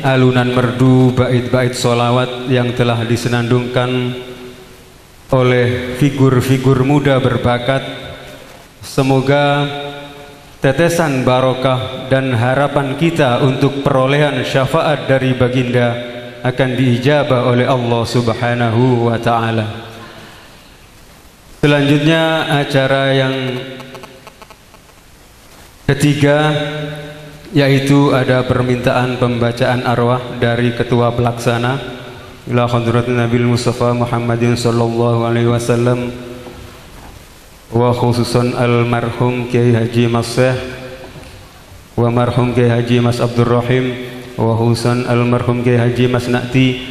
alunan merdu bait-bait solawat yang telah disenandungkan oleh figur-figur muda berbakat. Semoga tetesan barokah dan harapan kita untuk perolehan syafaat dari baginda akan diijabah oleh Allah Subhanahu wa ta'ala. Selanjutnya acara yang ketiga, yaitu ada permintaan pembacaan arwah dari ketua pelaksana ila hadratin Nabil Mustafa Muhammadin sallallahu alaihi wasallam wa khususan almarhum Kiai Haji Mas Syekh wa marhum Kiai Haji Mas Abdul Rahim wa khususan almarhum Kiai Haji Mas Nakti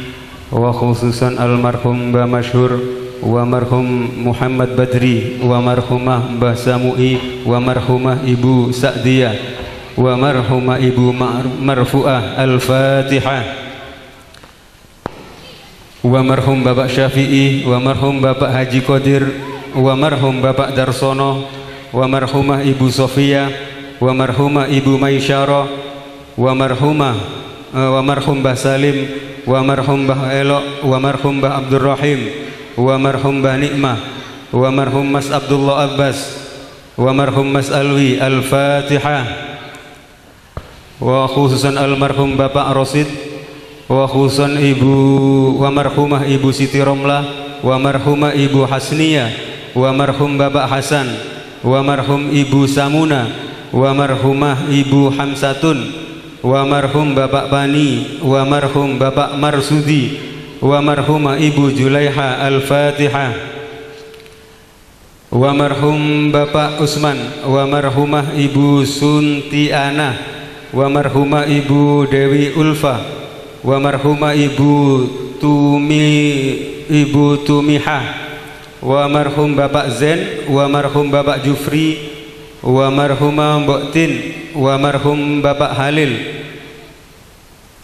wa khususan almarhum Mbah Masyhur wa marhum Muhammad Badri wa marhumah Mbah Samui wa marhumah Ibu Sa'diyah wa marhumah Ibu Marfu'ah. Al-Fatihah. Wa marhum Bapak Syafi'i wa marhum Bapak Haji Qadir wa marhum Bapak Darsono wa marhumah Ibu Sofia wa marhumah Ibu Maisyara wa marhum Mbah Salim wa marhum Mbah Elok wa marhum Mbah Abdul Rahim wa marhum Mbah Nikmah wa marhum Mas Abdullah Abbas wa marhum Mas Alwi. Al-Fatihah. Wa khususan almarhum Bapak Rosid wa khususan wa marhumah Ibu Siti Romlah wa marhumah Ibu Hasniyah wa marhum Bapak Hasan wa marhum Ibu Samuna wa marhumah Ibu Hamsatun wa marhum Bapak Bani wa marhum Bapak Marsudi wa marhumah Ibu Julaiha. Al-Fatihah. Wa marhum Bapak Usman wa marhumah Ibu Suntiana wa marhumah Ibu Dewi Ulfa wa marhumah Ibu Tumihah wa marhum Bapak Zen wa marhum Bapak Jufri wa marhumah Mbok Tin wa marhum Bapak Halil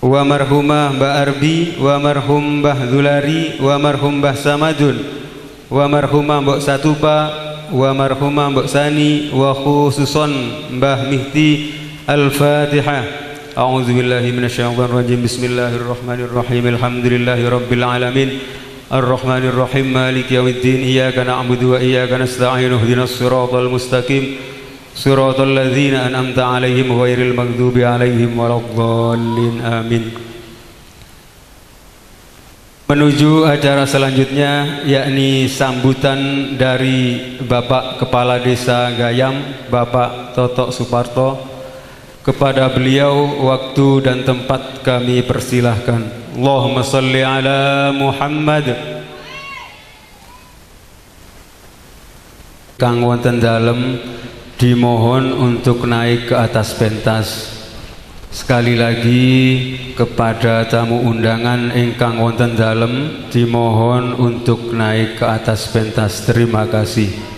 wa marhumah Mbak Arbi wa marhum Mbah Zulari wa marhum Mbah Samadun wa marhumah Mbok Satupa wa marhumah Mbok Sani wa khususon Mbah Mihti. Al-Fatihah. A'udzu billahi minasyaitonir rajim. Bismillahirrahmanirrahim. Alhamdulillahi rabbil alamin. Arrahmanir rahim. Maliki yaumiddin. Iyyaka na'budu wa iyyaka nasta'in. Ihdinas siratal mustaqim. Siratal ladzina an'amta 'alaihim ghairil maghdubi 'alaihim waladdallin. Amin. Menuju acara selanjutnya, yakni sambutan dari Bapak Kepala Desa Gayam, Bapak Totok Suparto. Kepada beliau waktu dan tempat kami persilahkan. Allahumma salli ala Muhammad. Kang wonten dalem dimohon untuk naik ke atas pentas. Sekali lagi kepada tamu undangan ingkang wonten dalem dimohon untuk naik ke atas pentas. Terima kasih.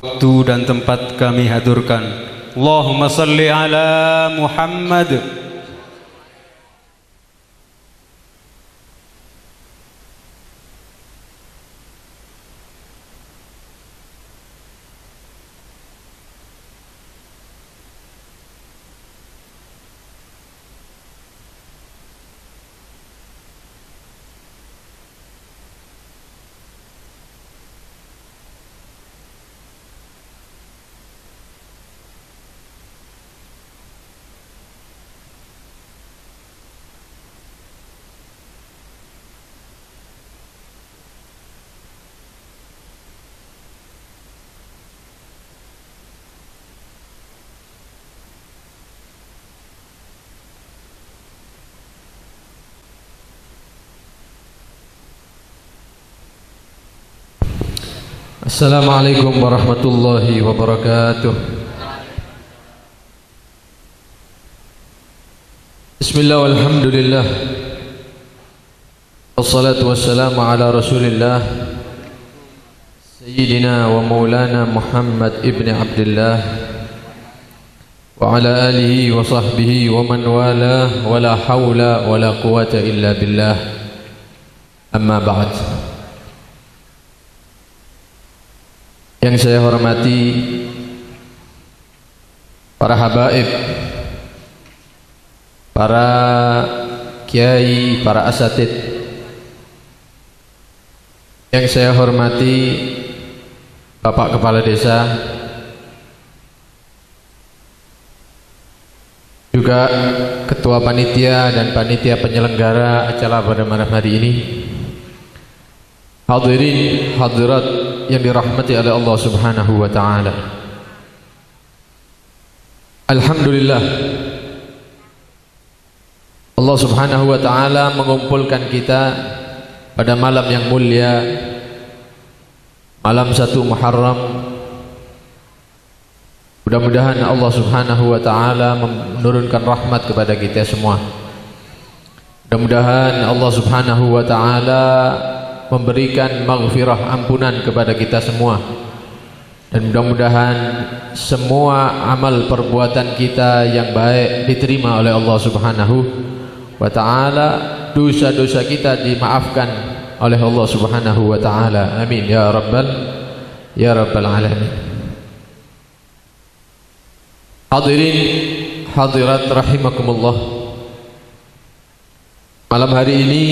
Waktu dan tempat kami haturkan. Allahumma salli ala Muhammad. Assalamualaikum warahmatullahi wabarakatuh. Bismillah walhamdulillah. Wassalatu wassalamu ala Rasulillah Sayyidina wa Maulana Muhammad ibn Abdullah wa ala alihi wa sahbihi wa man wala wa la hawla wa la quwata illa billah. Amma ba'd. Yang saya hormati para habaib, para kiai, para asatid yang saya hormati, Bapak Kepala Desa, juga Ketua Panitia dan Panitia Penyelenggara acara pada malam hari ini, hadirin hadirat yang dirahmati oleh Allah Subhanahu wa taala. Alhamdulillah, Allah Subhanahu wa taala mengumpulkan kita pada malam yang mulia, malam 1 Muharram. Mudah-mudahan Allah Subhanahu wa taala menurunkan rahmat kepada kita semua. Mudah-mudahan Allah Subhanahu wa taala memberikan maghfirah, ampunan kepada kita semua. Dan mudah-mudahan semua amal perbuatan kita yang baik diterima oleh Allah Subhanahu wa taala, dosa-dosa kita dimaafkan oleh Allah Subhanahu wa taala. Amin ya rabbal alamin. Hadirin hadirat rahimakumullah. Malam hari ini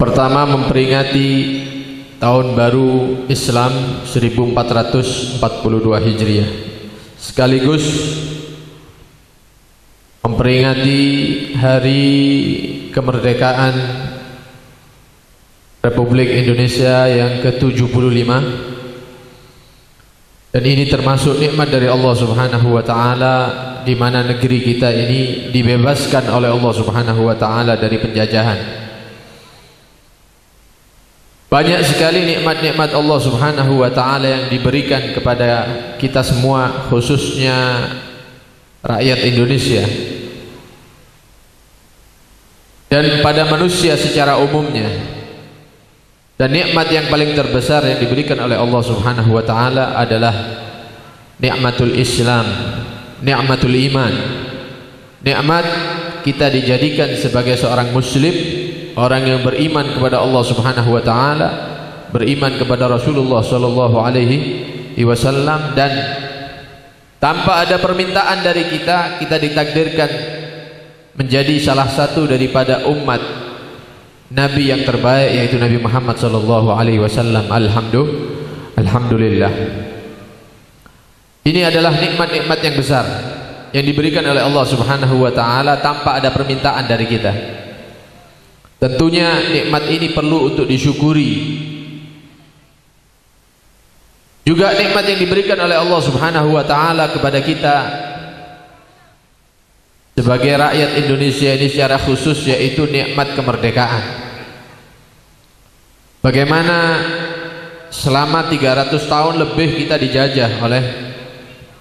pertama memperingati tahun baru Islam 1442 Hijriah, sekaligus memperingati hari kemerdekaan Republik Indonesia yang ke-75. Dan ini termasuk nikmat dari Allah Subhanahu wa taala, di mana negeri kita ini dibebaskan oleh Allah Subhanahu wa taala dari penjajahan. Banyak sekali nikmat-nikmat Allah Subhanahu wa taala yang diberikan kepada kita semua, khususnya rakyat Indonesia dan pada manusia secara umumnya. Dan nikmat yang paling terbesar yang diberikan oleh Allah Subhanahu wa taala adalah nikmatul Islam, nikmatul iman. Nikmat kita dijadikan sebagai seorang muslim, orang yang beriman kepada Allah Subhanahu wa taala, beriman kepada Rasulullah sallallahu alaihi wasallam, dan tanpa ada permintaan dari kita ditakdirkan menjadi salah satu daripada umat Nabi yang terbaik, yaitu Nabi Muhammad sallallahu alaihi wasallam. Alhamdulillah. Ini adalah nikmat-nikmat yang besar yang diberikan oleh Allah Subhanahu wa taala tanpa ada permintaan dari kita. Tentunya nikmat ini perlu untuk disyukuri. Juga nikmat yang diberikan oleh Allah Subhanahu wa taala kepada kita sebagai rakyat Indonesia ini secara khusus, yaitu nikmat kemerdekaan. Bagaimana selama 300 tahun lebih kita dijajah oleh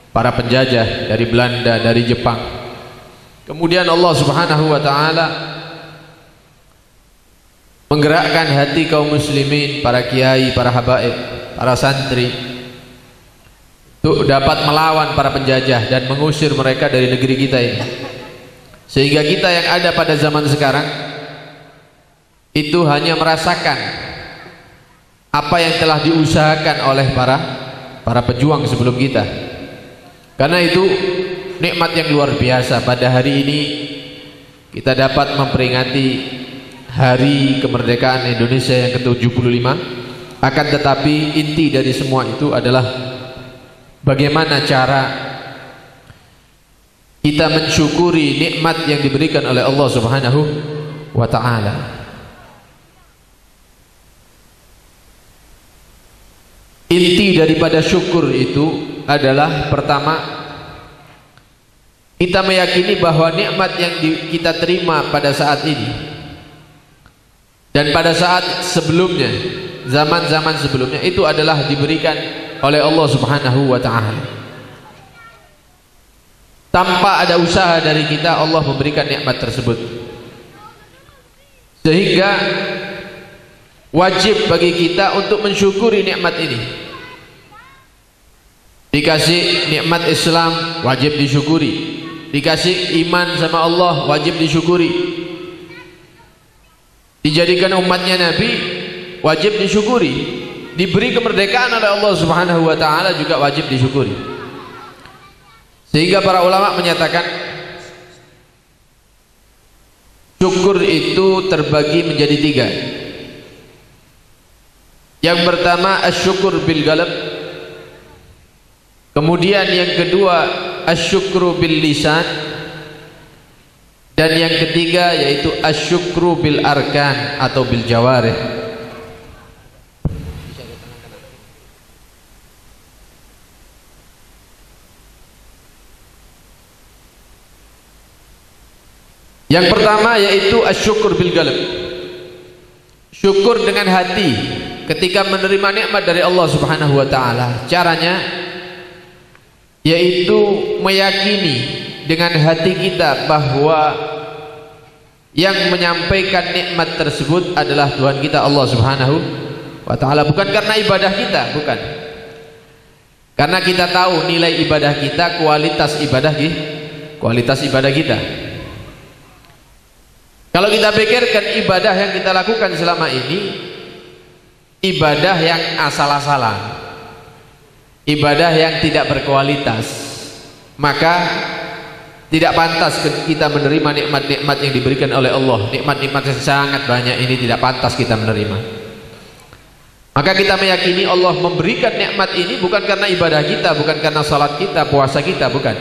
para penjajah dari Belanda, dari Jepang. Kemudian Allah Subhanahu wa taala menggerakkan hati kaum muslimin, para kiai, para habaib, para santri, untuk dapat melawan para penjajah dan mengusir mereka dari negeri kita ini. Sehingga kita yang ada pada zaman sekarang itu hanya merasakan apa yang telah diusahakan oleh para pejuang sebelum kita. Karena itu nikmat yang luar biasa. Pada hari ini kita dapat memperingati hari kemerdekaan Indonesia yang ke-75. Akan tetapi inti dari semua itu adalah bagaimana cara kita mensyukuri nikmat yang diberikan oleh Allah Subhanahu wa taala. Inti daripada syukur itu adalah pertama, kita meyakini bahwa nikmat yang kita terima pada saat ini dan pada saat sebelumnya, zaman-zaman sebelumnya, itu adalah diberikan oleh Allah Subhanahu wa taala. Tanpa ada usaha dari kita, Allah memberikan nikmat tersebut. Sehingga wajib bagi kita untuk mensyukuri nikmat ini. Dikasih nikmat Islam, wajib disyukuri. Dikasih iman sama Allah, wajib disyukuri. Dijadikan umatnya Nabi, wajib disyukuri. diberi kemerdekaan oleh Allah Subhanahu wa taala juga wajib disyukuri. Sehingga para ulama menyatakan syukur itu terbagi menjadi 3. Yang pertama asyukur bil qalb, kemudian yang kedua asyukru bil lisan, dan yang ketiga yaitu asyukru bil arkan atau bil jawarih. Yang pertama yaitu asyukur bil qalb, syukur dengan hati ketika menerima nikmat dari Allah Subhanahu wa taala. Caranya yaitu meyakini dengan hati kita bahwa yang menyampaikan nikmat tersebut adalah Tuhan kita Allah Subhanahu wa taala, bukan karena ibadah kita, bukan. Karena kita tahu nilai ibadah kita, kualitas ibadah kita. Kalau kita pikirkan ibadah yang kita lakukan selama ini ibadah yang asal-asalan, ibadah yang tidak berkualitas, maka tidak pantas kita menerima nikmat-nikmat yang diberikan oleh Allah. Nikmat-nikmat yang sangat banyak ini tidak pantas kita menerima. Maka kita meyakini Allah memberikan nikmat ini bukan karena ibadah kita, bukan karena salat kita, puasa kita, bukan.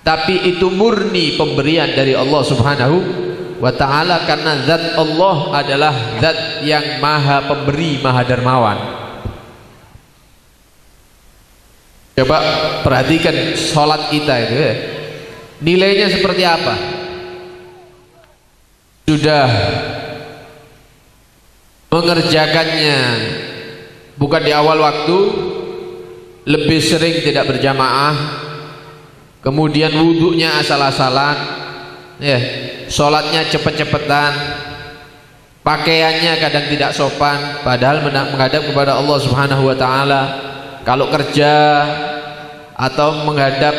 Tapi itu murni pemberian dari Allah Subhanahu wa ta'ala, karena zat Allah adalah zat yang maha pemberi, maha dermawan. Coba perhatikan sholat kita itu ya, nilainya seperti apa? Sudah mengerjakannya bukan di awal waktu, lebih sering tidak berjamaah, kemudian wudhunya asal-asalan ya, sholatnya cepet-cepetan, pakaiannya kadang tidak sopan, padahal menghadap kepada Allah Subhanahu wa ta'ala. Kalau kerja atau menghadap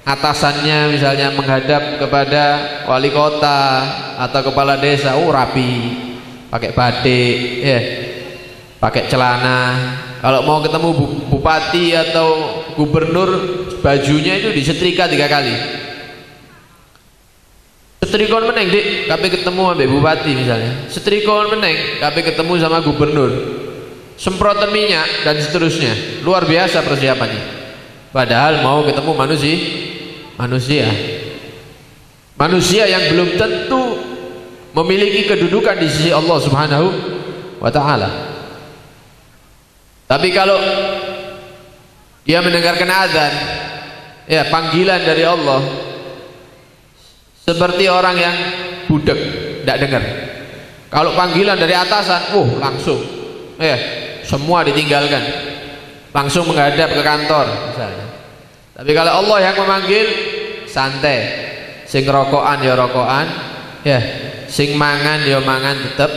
atasannya, misalnya menghadap kepada wali kota atau kepala desa, rapi, pakai batik ya, pakai celana. Kalau mau ketemu bupati atau gubernur, bajunya itu disetrika 3 kali. Setrikon meneng dik, kabeh ketemu ambek bupati misalnya. Setrikon meneng, kabeh ketemu sama gubernur. Semprotan minyak dan seterusnya. Luar biasa persiapannya. Padahal mau ketemu manusia yang belum tentu memiliki kedudukan di sisi Allah Subhanahu wa ta'ala. Tapi kalau dia mendengarkan azan ya, panggilan dari Allah, seperti orang yang budek, tidak dengar. Kalau panggilan dari atasan, langsung semua ditinggalkan, langsung menghadap ke kantor misalnya. Tapi kalau Allah yang memanggil, santai, sing rokokan ya rokokan ya, sing mangan ya mangan tetep,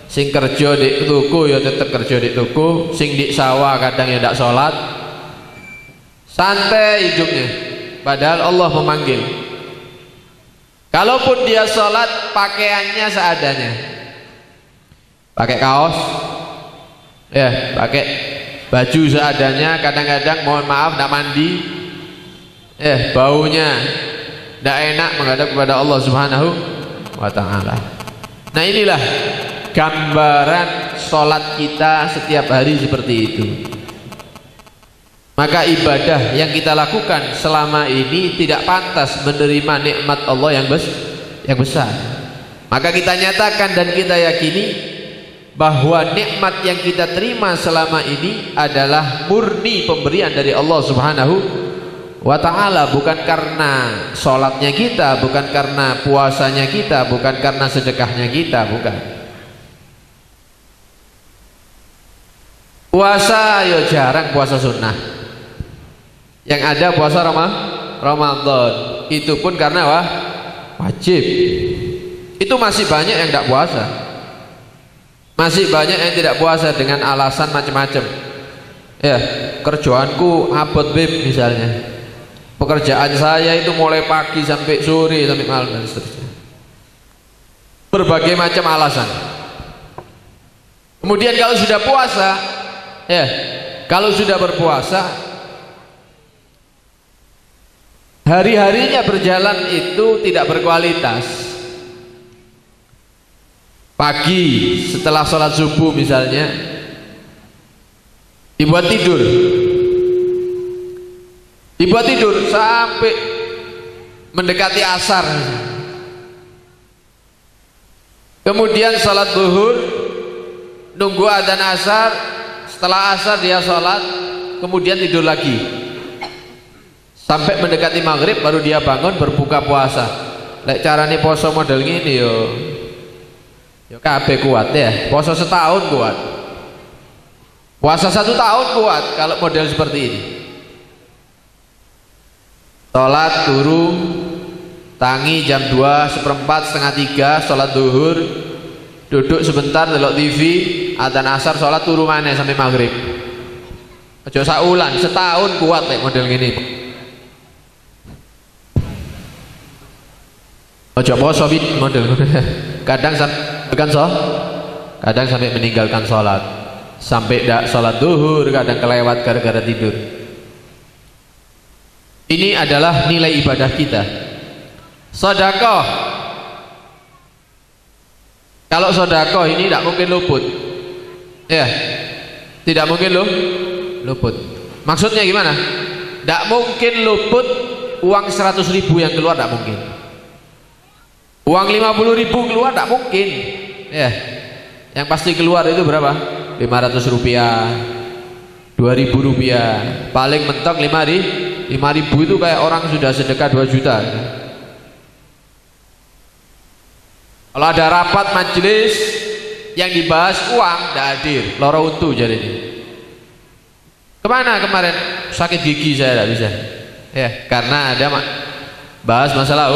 sing kerja di tuku ya tetep kerja di tuku, sing di sawah kadang ya tidak sholat, santai hidupnya. Padahal Allah memanggil. Kalaupun dia sholat pakaiannya seadanya, pakai kaos ya, pakai baju seadanya, kadang-kadang mohon maaf tidak mandi ya, baunya tidak enak menghadap kepada Allah Subhanahu wa ta'ala. Nah, inilah gambaran sholat kita setiap hari seperti itu. Maka ibadah yang kita lakukan selama ini tidak pantas menerima nikmat Allah yang besar. Maka kita nyatakan dan kita yakini bahwa nikmat yang kita terima selama ini adalah murni pemberian dari Allah Subhanahu wa ta'ala, bukan karena sholatnya kita, bukan karena puasanya kita, bukan karena sedekahnya kita, bukan. Puasa ya jarang puasa sunnah, yang ada puasa Ramadan, itu pun karena wajib. Itu masih banyak yang tidak puasa, masih banyak yang tidak puasa dengan alasan macam-macam ya, kerjaanku abot beb misalnya, pekerjaan saya itu mulai pagi sampai sore sampai malam dan seterusnya, berbagai macam alasan. Kemudian kalau sudah puasa, ya, kalau sudah berpuasa, hari-harinya berjalan itu tidak berkualitas. Pagi setelah sholat subuh misalnya dibuat tidur sampai mendekati asar. Kemudian sholat zuhur, nunggu adzan asar, setelah asar dia sholat, kemudian tidur lagi sampai mendekati maghrib, baru dia bangun berbuka puasa. Lek carane poso model ngene yo kabeh kuat ya. Poso setahun kuat, puasa 1 tahun kuat kalau model seperti ini. Sholat turu tangi jam 2:15, setengah 3, sholat zuhur, duduk sebentar delok TV, adzan asar, sholat turu maneh sampai maghrib. Aja saulan, setahun kuat lek model gini. Aja poso model kadang sampai meninggalkan sholat, sampai tidak sholat zuhur, kadang kelewat gara-gara tidur. Ini adalah nilai ibadah kita. Sedekah, kalau sedekah ini tidak mungkin luput, ya, tidak mungkin luput. Maksudnya gimana? Tidak mungkin luput uang 100.000 yang keluar, tidak mungkin. Uang 50.000 keluar, tidak mungkin. Ya, yang pasti keluar itu berapa? 500 rupiah, 2.000 rupiah, paling mentok 5.000 itu kayak orang sudah sedekah 2 juta. Kalau ada rapat majelis yang dibahas uang, tidak hadir, loro untu jadi ini. Kemana kemarin? Sakit gigi saya tidak bisa. Ya, karena ada bahas masalah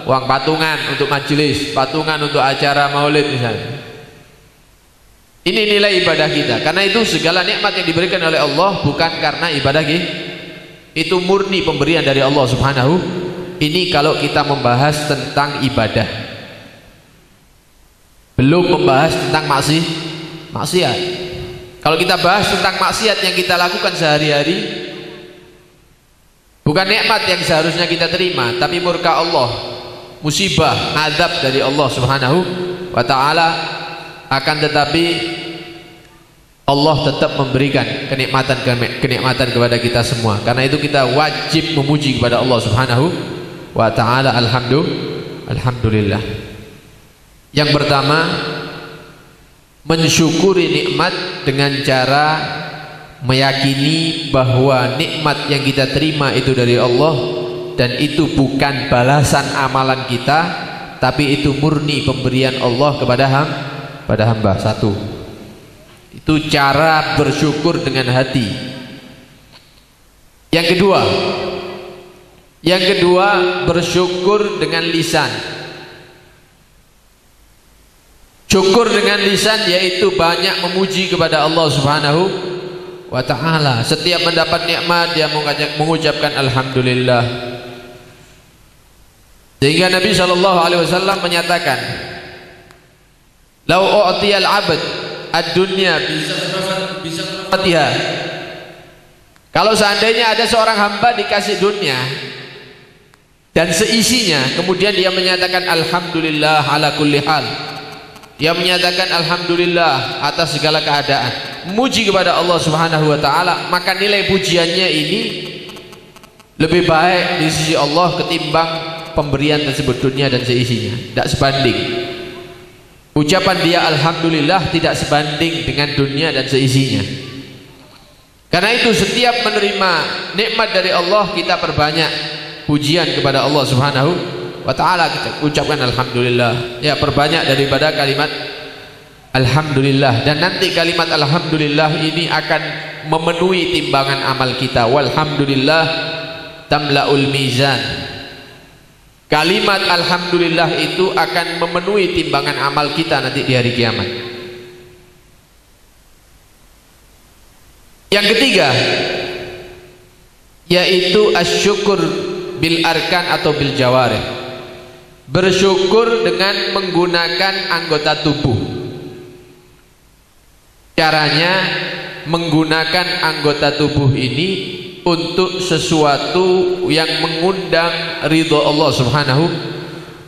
uang patungan untuk majelis, patungan untuk acara maulid misalnya. Ini nilai ibadah kita. Karena itu segala nikmat yang diberikan oleh Allah bukan karena ibadah kita, itu murni pemberian dari Allah Subhanahu. Ini kalau kita membahas tentang ibadah, belum membahas tentang maksiat. Kalau kita bahas tentang maksiat yang kita lakukan sehari-hari, bukan nikmat yang seharusnya kita terima, tapi murka Allah, musibah, azab dari Allah Subhanahu wa ta'ala. Akan tetapi Allah tetap memberikan kenikmatan kepada kita semua. Karena itu kita wajib memuji kepada Allah Subhanahu wa ta'ala. Alhamdulillah. Yang pertama, mensyukuri nikmat dengan cara meyakini bahwa nikmat yang kita terima itu dari Allah, dan itu bukan balasan amalan kita, tapi itu murni pemberian Allah kepada hamba. Satu, itu cara bersyukur dengan hati. Yang kedua, bersyukur dengan lisan. Syukur dengan lisan yaitu banyak memuji kepada Allah Subhanahu wa ta'ala. Setiap mendapat nikmat dia mengucapkan alhamdulillah. Sehingga Nabi SAW menyatakan, "Lau u'tiyal 'abd ad-dunya bisa matiha." Kalau seandainya ada seorang hamba dikasih dunia dan seisinya, kemudian dia menyatakan alhamdulillah ala kulli hal, dia menyatakan alhamdulillah atas segala keadaan, memuji kepada Allah Subhanahu wa ta'ala, maka nilai pujiannya ini lebih baik di sisi Allah ketimbang pemberian tersebut dunia dan seisinya. Tidak sebanding. Ucapan dia alhamdulillah tidak sebanding dengan dunia dan seisinya. Karena itu setiap menerima nikmat dari Allah, kita perbanyak pujian kepada Allah Subhanahu wa ta'ala. Kita ucapkan alhamdulillah, ya, perbanyak daripada kalimat alhamdulillah. Dan nanti kalimat alhamdulillah ini akan memenuhi timbangan amal kita. Walhamdulillah tamla'ul mizan. Kalimat alhamdulillah itu akan memenuhi timbangan amal kita nanti di hari kiamat. Yang ketiga, yaitu asyukur bil arkan atau bil jawarih. Bersyukur dengan menggunakan anggota tubuh. Caranya menggunakan anggota tubuh ini untuk sesuatu yang mengundang ridho Allah Subhanahu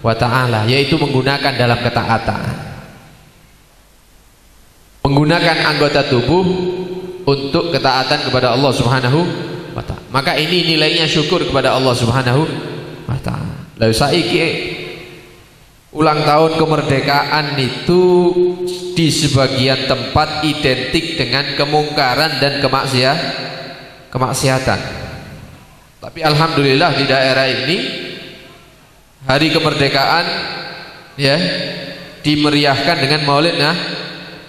wa ta'ala, yaitu menggunakan dalam ketaatan. Menggunakan anggota tubuh untuk ketaatan kepada Allah Subhanahu wa ta'ala. Maka ini nilainya syukur kepada Allah Subhanahu wa ta'ala. Lalu saiki ulang tahun kemerdekaan itu di sebagian tempat identik dengan kemungkaran dan kemaksiatan. Tapi alhamdulillah di daerah ini hari kemerdekaan ya dimeriahkan dengan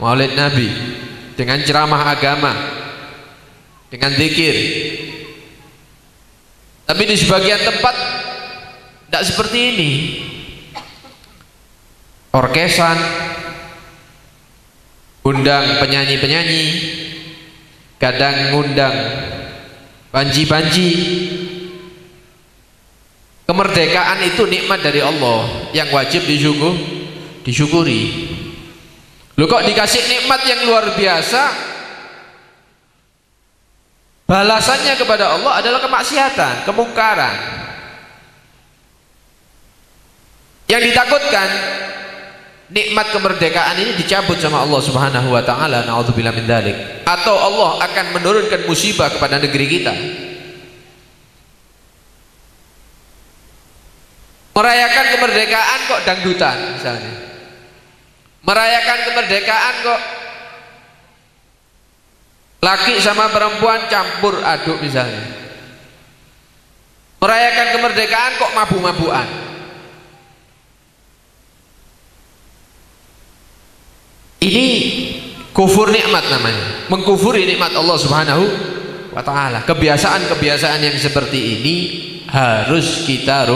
maulid Nabi, dengan ceramah agama, dengan zikir. Tapi di sebagian tempat tidak seperti ini. Orkesan, undang penyanyi-penyanyi, kadang ngundang banji-banji. Kemerdekaan itu nikmat dari Allah yang wajib disyukuri. Lu kok dikasih nikmat yang luar biasa, balasannya kepada Allah adalah kemaksiatan, kemungkaran. Yang ditakutkan nikmat kemerdekaan ini dicabut sama Allah Subhanahu wa ta'ala, na'udzubillah min dzalik, atau Allah akan menurunkan musibah kepada negeri kita. Merayakan kemerdekaan kok dangdutan misalnya, merayakan kemerdekaan kok laki sama perempuan campur aduk misalnya, merayakan kemerdekaan kok mabuk-mabukan. Ini kufur nikmat namanya, mengkufuri nikmat Allah Subhanahu wa ta'ala. Kebiasaan-kebiasaan yang seperti ini harus kita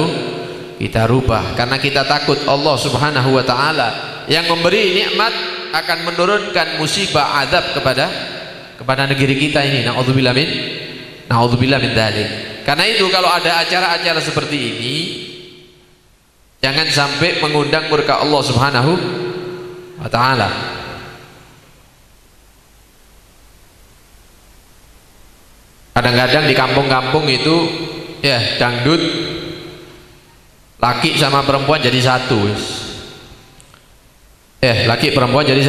rubah, karena kita takut Allah Subhanahu wa ta'ala yang memberi nikmat akan menurunkan musibah azab kepada negeri kita ini. Na'udzubillah min dzalik. Karena itu kalau ada acara-acara seperti ini jangan sampai mengundang murka Allah Subhanahu wa ta'ala. Kadang-kadang di kampung-kampung itu ya dangdut, laki sama perempuan jadi satu, laki perempuan jadi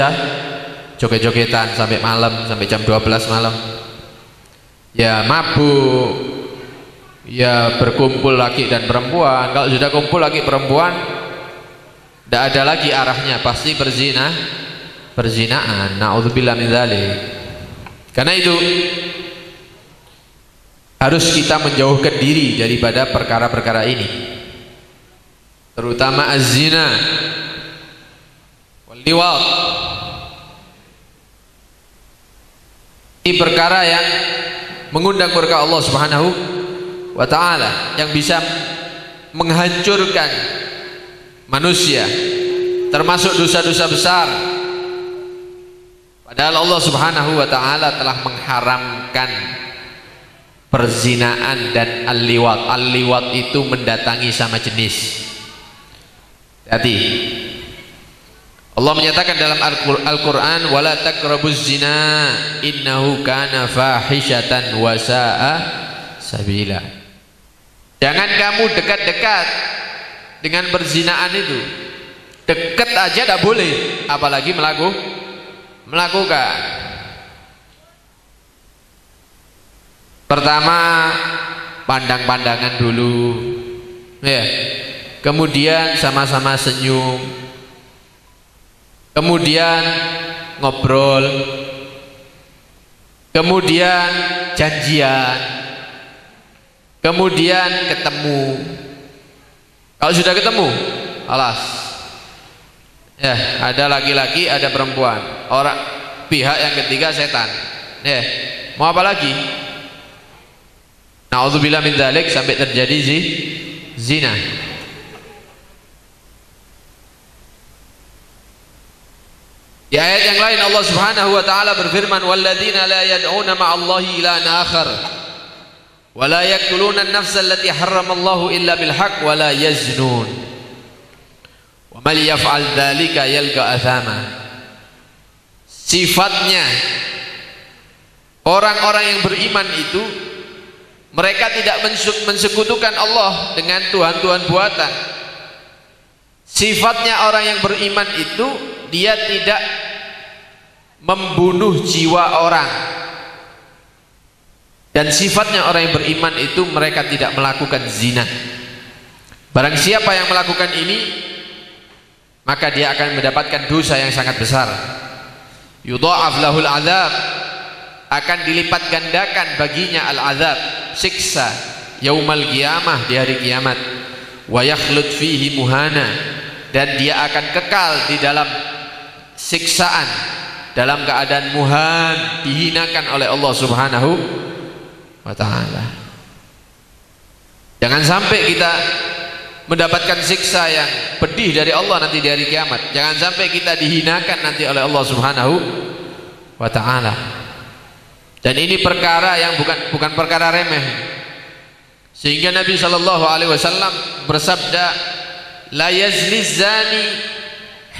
joget-jogetan sampai malam, sampai jam 12 malam. Ya mabuk, ya berkumpul laki dan perempuan. Kalau sudah kumpul laki perempuan, tidak ada lagi arahnya, pasti perzinaan. Na'udzubillah min dzalik. Karena itu harus kita menjauhkan diri daripada perkara-perkara ini, terutama az-zina wal liwat. Ini perkara yang mengundang murka Allah Subhanahu wa ta'ala, yang bisa menghancurkan manusia, termasuk dosa-dosa besar. Padahal Allah Subhanahu wa ta'ala telah mengharamkan perzinaan dan al-liwat. Al-liwat itu mendatangi sama jenis. Hati. Allah menyatakan dalam Al-Quran, wala taqrabuz zina innahu kana fahishatan wa sa'a sabila. Jangan kamu dekat-dekat dengan perzinaan itu. Dekat aja tidak boleh, apalagi melakukan. Pertama pandang-pandangan dulu, ya. Kemudian sama-sama senyum, kemudian ngobrol, kemudian janjian, kemudian ketemu. Kalau sudah ketemu, alas, ya ada laki-laki, ada perempuan, orang pihak yang ketiga setan, ya mau apa lagi? Na'udzubillah min dzalik, sampai terjadi zina. Di ayat yang lain Allah Subhanahu wa ta'ala berfirman, walladzina la yad'una ma'allahi ilahan akhar wa la yaqtuluna an-nafsa allati harramallahu illa bil haqq wa la yaznun wa man yaf'al dzalika yalqa athama. sifatnya orang-orang yang beriman itu mereka tidak mensekutukan Allah dengan Tuhan-Tuhan buatan. Sifatnya orang yang beriman itu dia tidak membunuh jiwa orang. Dan sifatnya orang yang beriman itu mereka tidak melakukan zina. Barang siapa yang melakukan ini, maka dia akan mendapatkan dosa yang sangat besar. Yudha'af lahul azab, akan dilipat gandakan baginya al-azab, siksa yaumal qiyamah, di hari kiamat. Wa yakhlud fihi muhana, dan dia akan kekal di dalam siksaan, dalam keadaan muhan, dihinakan oleh Allah Subhanahu wa ta'ala. Jangan sampai kita mendapatkan siksa yang pedih dari Allah nanti di hari kiamat. Jangan sampai kita dihinakan nanti oleh Allah Subhanahu wa ta'ala. Dan ini perkara yang bukan perkara remeh. Sehingga Nabi sallallahu alaihi wasallam bersabda, la yazni zani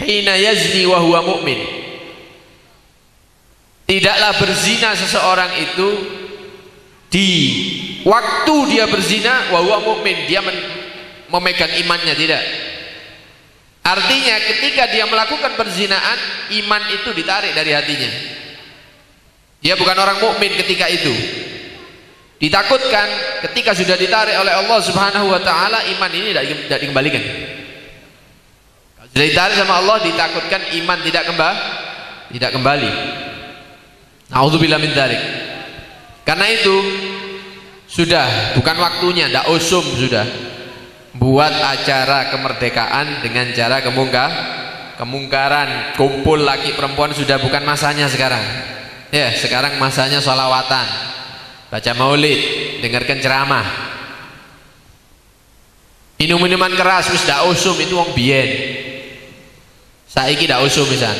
hina yazni wa huwa mu'min. Tidaklah berzina seseorang itu di waktu dia berzina wa huwa mu'min, dia memegang imannya, tidak. Artinya ketika dia melakukan perzinaan, iman itu ditarik dari hatinya. Dia bukan orang mukmin ketika itu. Ditakutkan ketika sudah ditarik oleh Allah Subhanahu wa ta'ala, iman ini tidak dikembalikan. Kalau sudah ditarik sama Allah, ditakutkan iman tidak kembali. Na'udzubillah min dzalik. Karena itu sudah bukan waktunya, ndak usum sudah buat acara kemerdekaan dengan cara kemungkaran, kumpul laki perempuan, sudah bukan masanya sekarang. Ya, sekarang masanya sholawatan, baca maulid, dengarkan ceramah. Minum-minuman keras wis ndak usum, itu wong biyen. Saiki ndak usum pisan.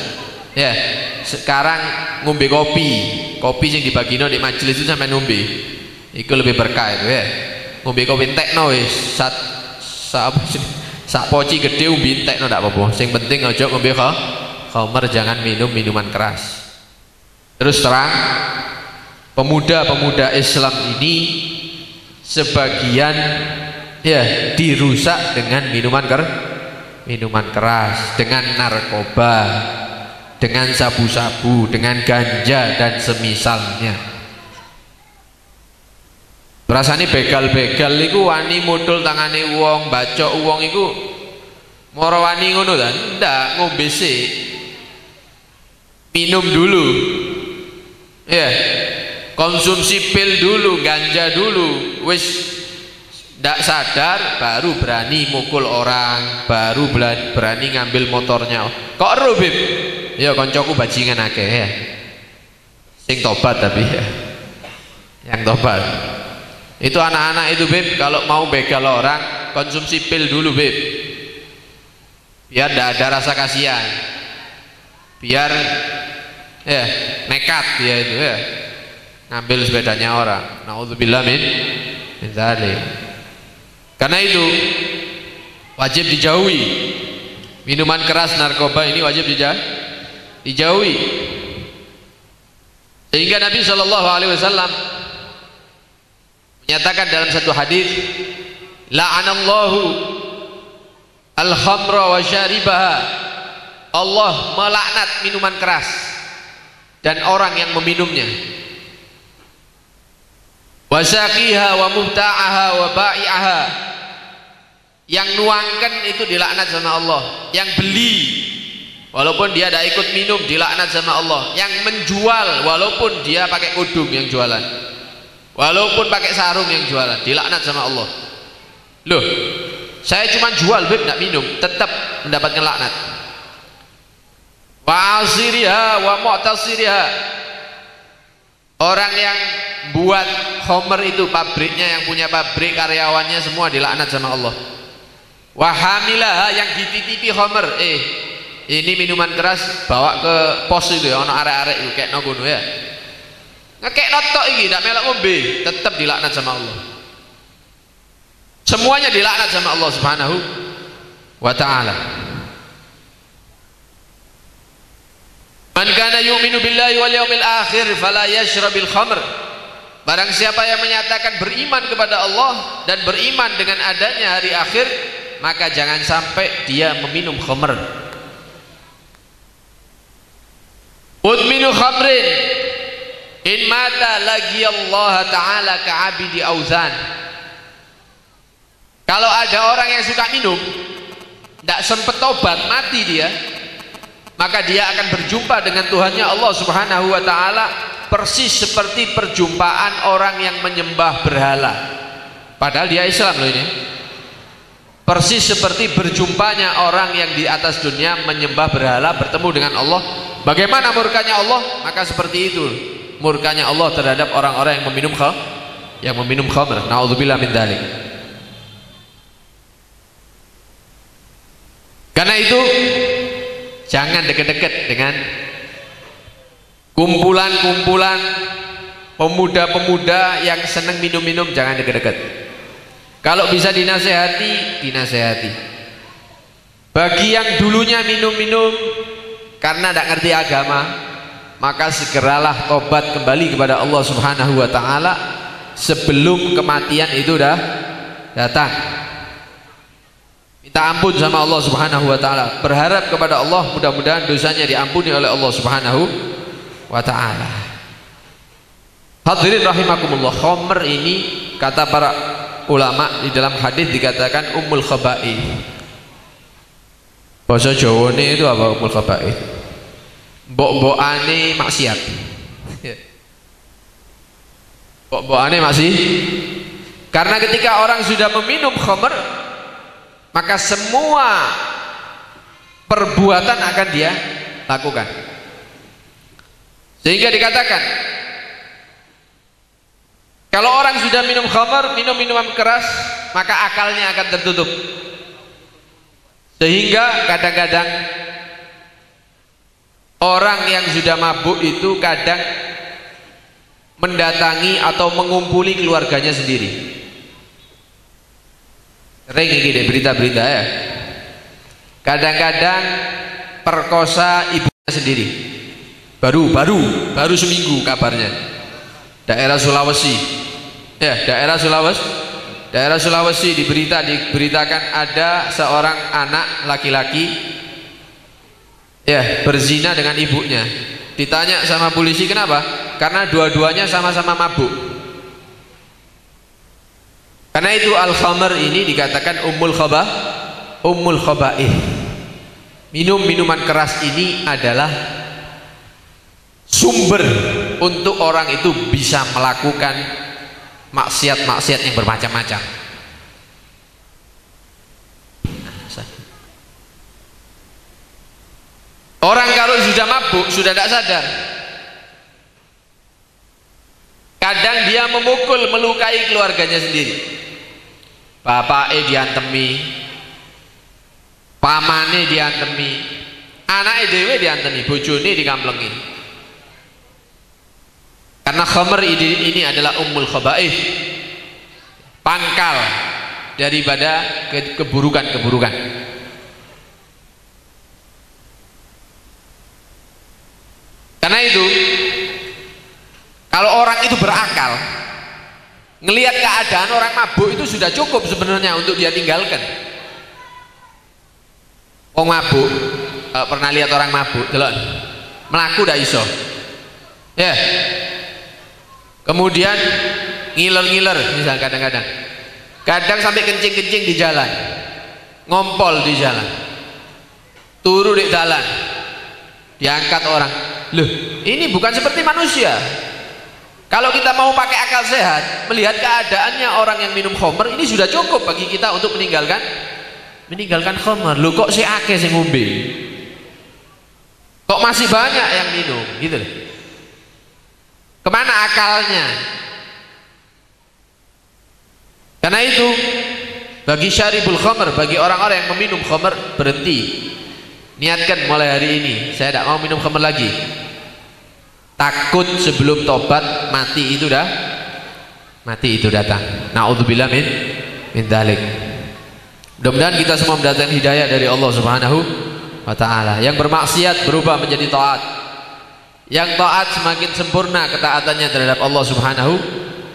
Ya, sekarang ngombe kopi yang dibagino di majelis itu sampai ngombe. Iku lebih berkah itu ya. Ngombe kopi entekno wis sak poci gede umbi entekno ndak apa-apa. Sing penting aja ngombe khamar, jangan minum minuman keras. Terus terang, pemuda-pemuda Islam ini sebagian ya dirusak dengan minuman keras, dengan narkoba, dengan sabu-sabu, dengan ganja dan semisalnya. Rasane begal-begal iku wani mudhul tangane wong, bacok wong iku moro wani ngono ta? Ndak, ngombe sik. Minum dulu. Ya. Konsumsi pil dulu, ganja dulu. Wis ndak sadar baru berani mukul orang, baru berani ngambil motornya. Kok ero, Bib? Ya koncoku bajingan akeh ya. Sing tobat tapi ya. Yang tobat. Itu anak-anak itu, Bib, kalau mau begal orang konsumsi pil dulu, Bib. Biar tidak ada rasa kasihan. Biar ya nekat dia itu ya. Ngambil sepedanya orang. Nauzubillah min dzalik. Karena itu wajib dijauhi. Minuman keras, narkoba ini wajib dijauhi. Sehingga Nabi Shallallahu Alaihi Wasallam menyatakan dalam satu hadis, la'anallahu al-khamra wa syaribaha. Allah melaknat minuman keras dan orang yang meminumnya. Wa saqiha wa mubta'aha wa ba'i'aha. Yang nuangkan itu dilaknat sama Allah. Yang beli walaupun dia tidak ikut minum dilaknat sama Allah. Yang menjual walaupun dia pakai kudung yang jualan, walaupun pakai sarung yang jualan, dilaknat sama Allah. Loh, saya cuma jual, Beb, tidak minum, tetap mendapatkan laknat. Wa asiriha wa mu'tasiriha. Orang yang buat khamr itu, pabriknya, yang punya pabrik, karyawannya semua dilaknat sama Allah. Wa hamilaha, yang dititipi khamr, ini minuman keras bawa ke pos itu ya, ono arek-arek itu kayak ngono ya. Ngekek notok iki ndak melok ngombe, tetap dilaknat sama Allah. Semuanya dilaknat sama Allah Subhanahu wa ta'ala. Man kana yu'minu billahi wal yawmil akhir fala yashrabil khamr. Barang siapa yang menyatakan beriman kepada Allah dan beriman dengan adanya hari akhir, maka jangan sampai dia meminum khamr. Udminu khamrin in mata lagi Allah Ta'ala ka'abidi auzan. Kalau ada orang yang suka minum, tidak sempat tobat, mati dia, maka dia akan berjumpa dengan Tuhannya Allah Subhanahu wa Ta'ala persis seperti perjumpaan orang yang menyembah berhala, padahal dia Islam loh ini. Persis seperti berjumpanya orang yang di atas dunia menyembah berhala bertemu dengan Allah. Bagaimana murkanya Allah? Maka seperti itu murkanya Allah terhadap orang-orang yang meminum khamr. Na'udzubillah min dzalik. Karena itu jangan dekat-dekat dengan kumpulan-kumpulan pemuda-pemuda yang senang minum-minum, jangan dekat-dekat. Kalau bisa dinasehati, dinasehati. Bagi yang dulunya minum-minum karena tidak ngerti agama, maka segeralah tobat kembali kepada Allah Subhanahu wa Ta'ala sebelum kematian itu dah datang. Minta ampun sama Allah Subhanahu wa Ta'ala, berharap kepada Allah mudah-mudahan dosanya diampuni oleh Allah Subhanahu wa Ta'ala. Hadirin rahimakumullah, khamr ini kata para ulama di dalam hadis dikatakan ummul khaba'ith. Bahasa Jawa ini itu apa ummul khaba'ith? Mbok-mbokane maksiat. Mbok-mbokane masih. Karena ketika orang sudah meminum khamr, maka semua perbuatan akan dia lakukan. Sehingga dikatakan kalau orang sudah minum khamr, minum minuman keras, maka akalnya akan tertutup. Sehingga kadang-kadang orang yang sudah mabuk itu kadang mendatangi atau mengumpuli keluarganya sendiri. Sering ini berita-berita ya. Kadang-kadang perkosa ibunya sendiri. Baru seminggu kabarnya. Daerah Sulawesi. Ya, daerah Sulawesi diberitakan ada seorang anak laki-laki ya berzina dengan ibunya. Ditanya sama polisi kenapa? Karena dua-duanya sama-sama mabuk. Karena itu al-khamr ini dikatakan ummul khaba'ith. Minum-minuman keras ini adalah sumber untuk orang itu bisa melakukan maksiat-maksiat yang bermacam-macam. Orang kalau sudah mabuk, sudah tidak sadar, kadang dia memukul, melukai keluarganya sendiri. Bapaknya diantemi, pamane diantemi, anaknya dewe diantemi, bojone dikamplengi. Karena khamr ini adalah ummul khaba'ith, pangkal daripada keburukan-keburukan. Karena itu kalau orang itu berakal, ngelihat keadaan orang mabuk itu sudah cukup sebenarnya untuk dia tinggalkan. Wong mabuk, pernah lihat orang mabuk, delok, melaku dak iso. Ya. Kemudian ngiler-ngiler misal kadang-kadang. Kadang sampai kencing-kencing di jalan. Ngompol di jalan. Turu di jalan. Diangkat orang. Loh, ini bukan seperti manusia. Kalau kita mau pakai akal sehat, melihat keadaannya orang yang minum khamr, ini sudah cukup bagi kita untuk meninggalkan khamr. Loh, kok si akeh sing ngombe? Kok masih banyak yang minum? Gitu loh. Kemana akalnya? Karena itu bagi syaribul khamr, bagi orang-orang yang meminum khamr, berhenti. Niatkan mulai hari ini saya tidak mau minum khamr lagi. Takut sebelum tobat mati itu datang. Na'udzubillah min dzalik. Mudah-mudahan kita semua mendapatkan hidayah dari Allah Subhanahu wa Ta'ala. Yang bermaksiat berubah menjadi taat, Yang taat semakin sempurna ketaatannya terhadap Allah Subhanahu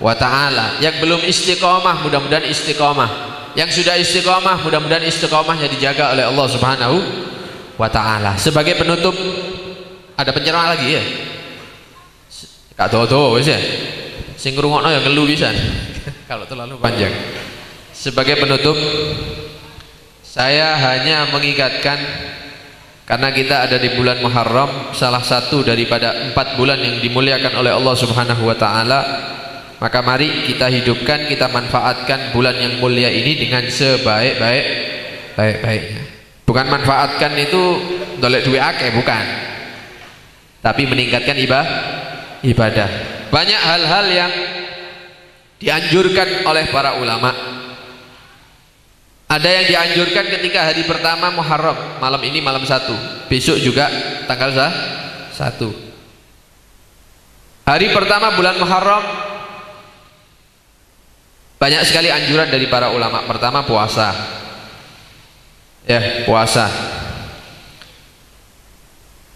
wa ta'ala. Yang belum istiqomah mudah-mudahan istiqomah. Yang sudah istiqomah mudah-mudahan istiqomahnya dijaga oleh Allah Subhanahu wa ta'ala. Sebagai penutup, ada pencerahan lagi ya? Kak dodo wis ya. Sing ngrungokno ya ngelu pisan. Kalau terlalu panjang. Sebagai penutup, saya hanya mengingatkan, karena kita ada di bulan Muharram, salah satu daripada 4 bulan yang dimuliakan oleh Allah Subhanahu wa ta'ala, maka mari kita hidupkan, kita manfaatkan bulan yang mulia ini dengan sebaik-baiknya. Bukan manfaatkan itu dolek duit akeh, bukan, tapi meningkatkan ibadah. Banyak hal-hal yang dianjurkan oleh para ulama. Ada yang dianjurkan ketika hari pertama Muharram, malam ini malam 1, besok juga tanggal 1. Hari pertama bulan Muharram banyak sekali anjuran dari para ulama. Pertama puasa. Ya, puasa.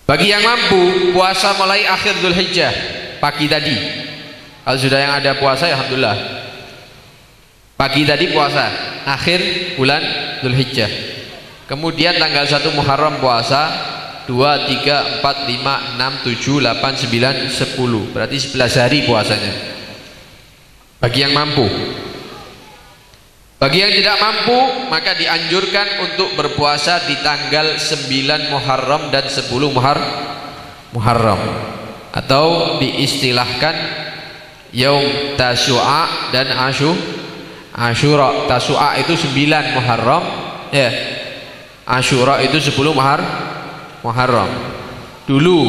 Bagi yang mampu puasa mulai akhir Dzulhijjah, pagi tadi. Kalau sudah yang ada puasa ya alhamdulillah. Pagi tadi puasa, akhir bulan Dzulhijjah. Kemudian tanggal 1 Muharram puasa 2, 3, 4, 5, 6, 7, 8, 9, 10. Berarti 11 hari puasanya. Bagi yang mampu. Bagi yang tidak mampu, maka dianjurkan untuk berpuasa di tanggal 9 Muharram dan 10 Muharram. Atau diistilahkan Yaum Tasu'a dan Asyura. Tasu'a itu 9 Muharram, ya. Asyura itu 10 Muharram. Dulu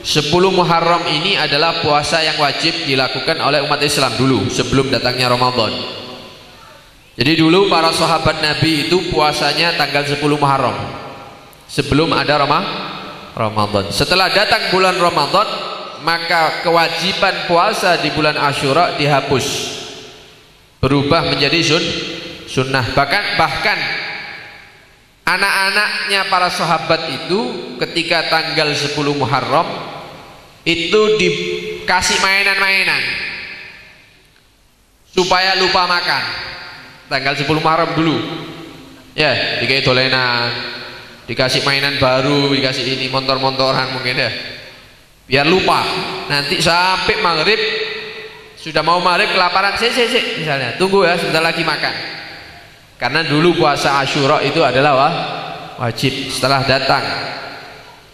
10 Muharram ini adalah puasa yang wajib dilakukan oleh umat Islam dulu sebelum datangnya Ramadan. Jadi dulu para sahabat Nabi itu puasanya tanggal 10 Muharram sebelum ada Ramadan. Setelah datang bulan Ramadan, maka kewajiban puasa di bulan Asyura dihapus, berubah menjadi sunnah. Bahkan anak-anaknya para sahabat itu ketika tanggal 10 Muharram itu dikasih mainan-mainan supaya lupa makan. Tanggal 10 Muharram dulu ya, dikasih dolenan, dikasih mainan baru, dikasih ini motor-motoran mungkin ya, biar lupa. Nanti sampai maghrib, sudah mau maghrib kelaparan, sik misalnya, tunggu ya sebentar lagi makan. Karena dulu puasa Asyura itu adalah wajib. Setelah datang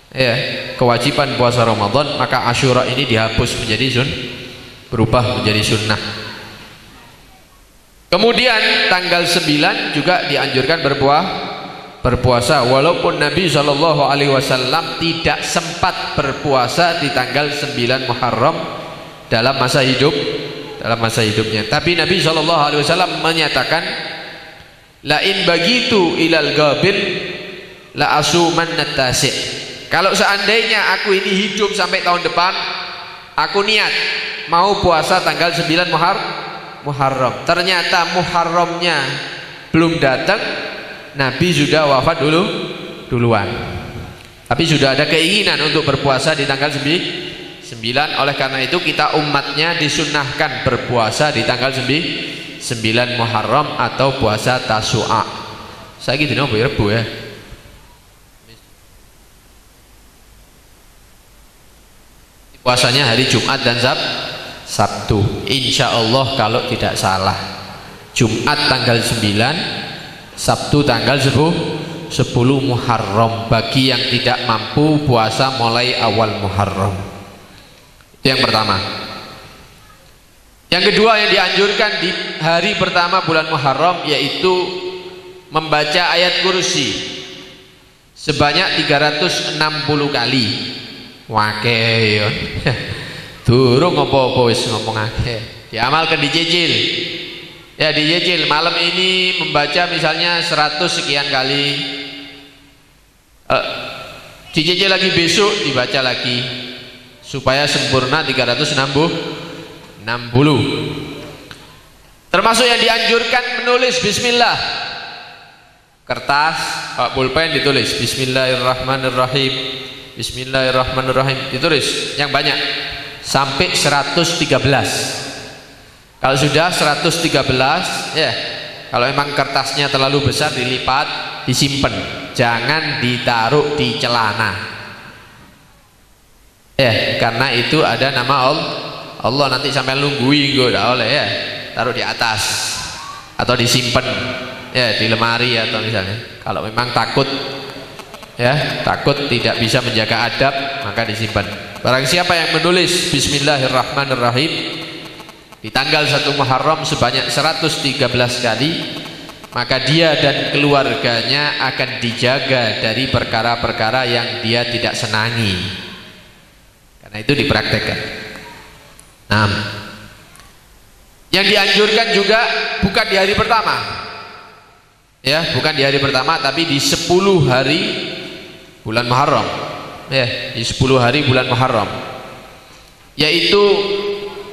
ya kewajiban puasa Ramadan, maka Asyura ini dihapus menjadi berubah menjadi sunnah. Kemudian tanggal 9 juga dianjurkan berpuasa, walaupun Nabi SAW tidak sempat berpuasa di tanggal 9 Muharram dalam masa hidupnya. Tapi Nabi SAW menyatakan, la in bagitu ilal gabil la asumanna tasi'. Kalau seandainya aku ini hidup sampai tahun depan, aku niat mau puasa tanggal 9 Muharram. Ternyata Muharramnya belum datang, Nabi sudah wafat duluan. Tapi sudah ada keinginan untuk berpuasa di tanggal 9. Oleh karena itu kita umatnya disunnahkan berpuasa di tanggal 9 Muharram atau puasa Tasu'a. Saya gitu nih Rebu ya. Puasanya hari Jumat dan Sabtu, insya Allah kalau tidak salah. Jumat tanggal 9, Sabtu tanggal 10 Muharram. Bagi yang tidak mampu puasa mulai awal Muharram. Itu yang pertama. Yang kedua yang dianjurkan di hari pertama bulan Muharram yaitu membaca ayat kursi sebanyak 360 kali. Wakeh ya. Durung apa-apa wis ngomong akeh. Diamalkan, dicicil. Ya dicicil, malam ini membaca misalnya 100 sekian kali. Dicicil lagi besok dibaca lagi supaya sempurna 360. Termasuk yang dianjurkan menulis bismillah. Kertas, pulpen ditulis bismillahirrahmanirrahim. Bismillahirrahmanirrahim. Ditulis yang banyak sampai 113. Kalau sudah 113 ya, kalau memang kertasnya terlalu besar dilipat, disimpan, jangan ditaruh di celana ya, karena itu ada nama Allah nanti sampai nungguin gue udah oleh ya, taruh di atas atau disimpan ya di lemari atau misalnya. Kalau memang takut ya, takut tidak bisa menjaga adab, maka disimpan. Barang siapa yang menulis Bismillahirrahmanirrahim di tanggal 1 Muharram sebanyak 113 kali, maka dia dan keluarganya akan dijaga dari perkara-perkara yang dia tidak senangi. Karena itu dipraktekkan. Nah, yang dianjurkan juga bukan di hari pertama ya, bukan di hari pertama, tapi di 10 hari bulan Muharram ya, di 10 hari bulan Muharram, yaitu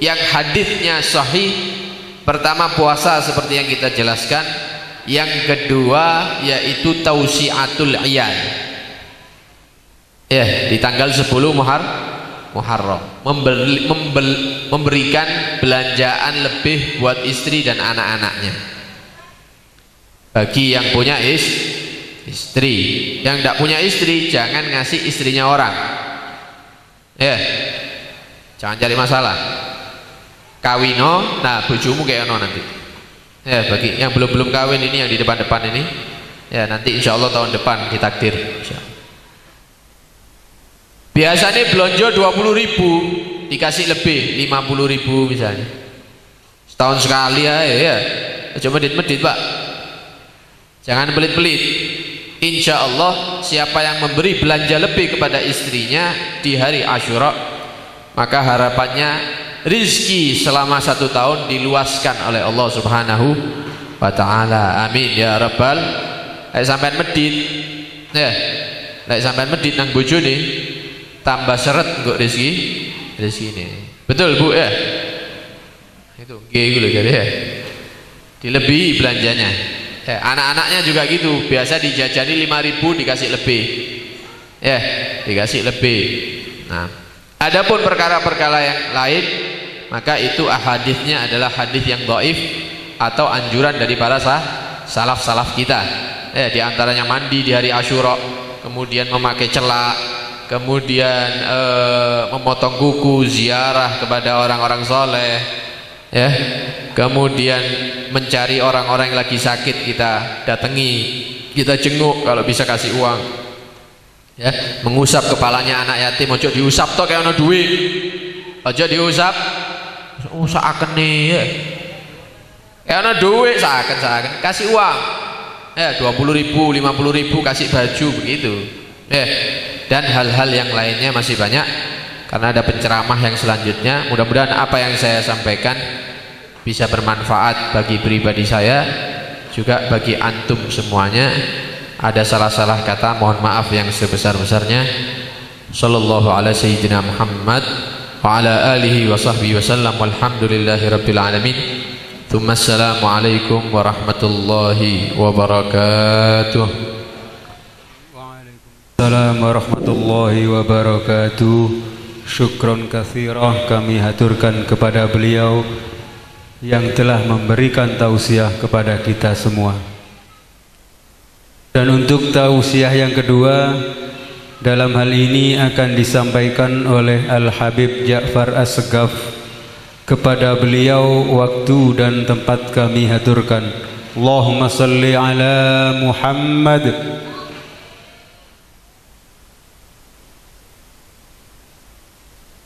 yang hadisnya sahih. Pertama puasa seperti yang kita jelaskan, yang kedua yaitu tausiatul iyal ya, di tanggal 10 Muharram memberikan belanjaan lebih buat istri dan anak-anaknya. Bagi yang punya istri, yang tidak punya istri jangan ngasih istrinya orang ya, jangan cari masalah. Kawino, nah bojomu kayak ono nanti ya. Bagi yang belum kawin ini, yang di depan-depan ini ya, nanti insya Allah tahun depan ditakdir. Biasanya belanja 20.000 dikasih lebih 50.000 misalnya, setahun sekali ya. Coba medit-medit Pak, jangan pelit-pelit. Insya Allah siapa yang memberi belanja lebih kepada istrinya di hari Asyura, maka harapannya rizki selama 1 tahun diluaskan oleh Allah Subhanahu wa ta'ala. Amin ya rabbal. Sampai medit ya, sampai medit nang bojone tambah seret kok rezeki ini. Betul Bu ya, itu gitu loh jadi ya, dilebihi belanjanya ya. Anak-anaknya juga gitu, biasa dijajani 5.000 dikasih lebih ya, dikasih lebih. Nah, adapun perkara-perkara yang lain, maka itu hadisnya adalah hadis yang dhaif atau anjuran dari para salaf kita ya, diantaranya mandi di hari Asyura, kemudian memakai celak, kemudian memotong kuku, ziarah kepada orang-orang soleh ya, kemudian mencari orang-orang yang lagi sakit kita datangi, kita jenguk, kalau bisa kasih uang ya, mengusap kepalanya anak yatim, ojo diusap toh kayak ono duit, ojo diusap akan nih ya, kayak ono duit seakan kasih uang ya, 20.000 50.000 kasih baju begitu ya. Dan hal-hal yang lainnya masih banyak, karena ada penceramah yang selanjutnya. Mudah-mudahan apa yang saya sampaikan bisa bermanfaat bagi pribadi saya, juga bagi antum semuanya. Ada salah-salah kata, mohon maaf yang sebesar-besarnya. Sallallahu ala sayyidina Muhammad wa ala alihi wa sahbihi wasallam, walhamdulillahi rabbil alamin. Thumma assalamualaikum warahmatullahi wabarakatuh. Assalamualaikum warahmatullahi wabarakatuh. Syukron katsirah kami haturkan kepada beliau yang telah memberikan tausiah kepada kita semua. Dan untuk tausiah yang kedua, dalam hal ini akan disampaikan oleh Al-Habib Ja'far As-Segaf. Kepada beliau waktu dan tempat kami haturkan. Allahumma salli ala Muhammad